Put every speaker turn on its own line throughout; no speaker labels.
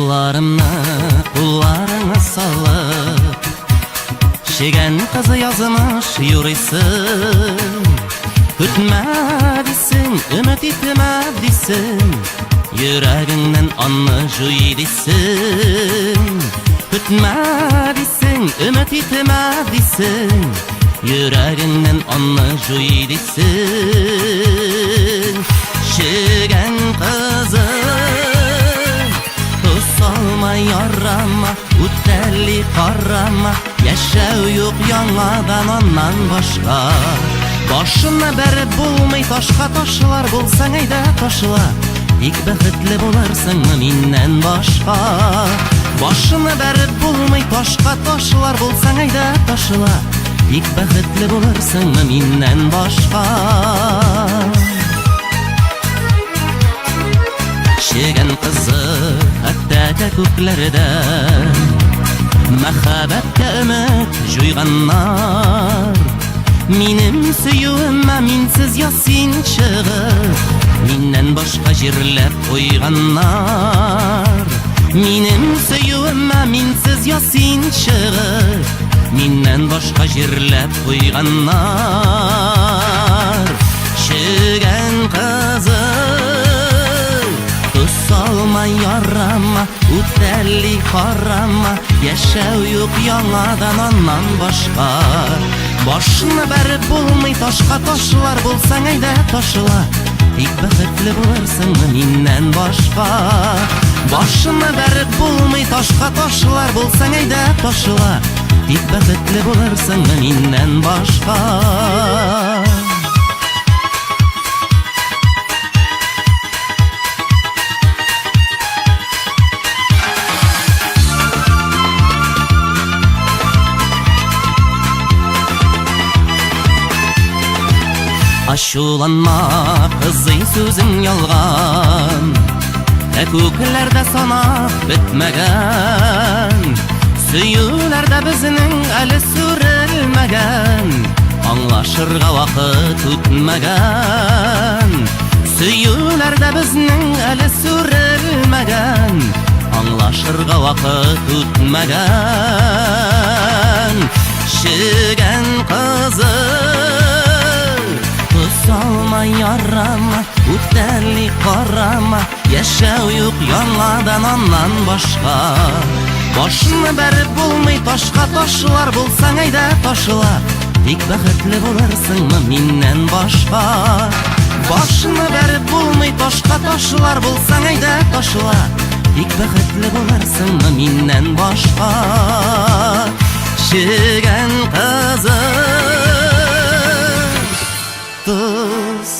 Kollarımni qo'llaringga solib, Şegen kızı yazmış yürüsün. Kütme desin, ümit etme desin, Yüreğinden anı juy desin. Kütme desin, ümit etme desin, Yüreğinden anı juy desin. Şegen kızı salma yarama, ütelli karama, yaşav yok yangadan ondan başka. Başına berip bulmay taşka taşlar bulsan eyde taşla, İlk bäxetli bolarsın minden başka. Başına berip bulmay taşka taşlar bulsan eyde taşla, İlk bäxetli bolarsın minden başka. Şegen kızı hatta köklerde, Mehabetke ümit juyganlar, Minim süyümme minsiz yasin çıgır, Minnen başka jirlep koyganlar. Minim süyümme minsiz yasin çıgır, Minnen başka jirlep koyganlar. Şegen kızı salma yarama, ütelli karama, yaşav yok yangadan ondan başka. Başına berip bulmay taşka taşlar bulsan eyde taşla, İlk bäxetli bolarsın minden başka. Başına berip bulmay taşka taşlar bulsan eyde taşla, İlk bäxetli bolarsın minden başka. Aşulanma kızı sözün yalgan, Köklerde sanap bitmegen, Süyülerde bizning eli sürülmegen, Anlaşırga vakit ötmegen. Süyülerde bizning eli sürülmegen, Anlaşırga vakit ötmegen. Şegen kızı salma yarama, ütelli karama, yaşav yok yangadan ondan başka. Başını berip bulmay taşka taşlar bulsan eyde taşla, İlk bäxetli bolarsın minden başka. Başını berip bulmay taşka taşlar bulsan eyde taşla, İlk bäxetli bolarsın minden başka. Şegen kızı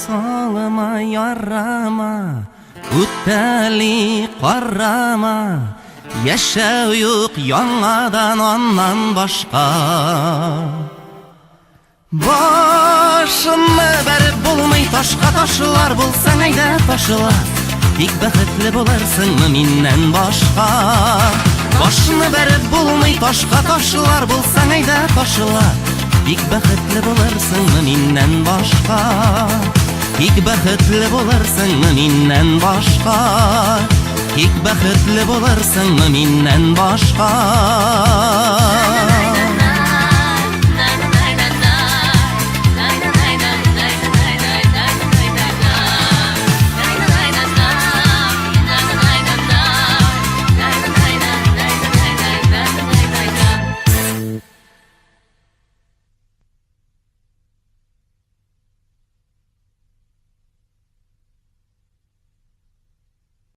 salma yarama, ütelli karama, yaşav yok yangadan ondan başka. Başını berip bulmay taşka taşlar bulsan eyde taşla, İlk bäxetli bolarsın minden başka. Başını berip bulmay taşka taşlar bulsan eyde taşla, İlk bäxetli bolarsın minden başka. İlk bäxetli bolarsın minden başka. İlk bäxetli bolarsın minden başka.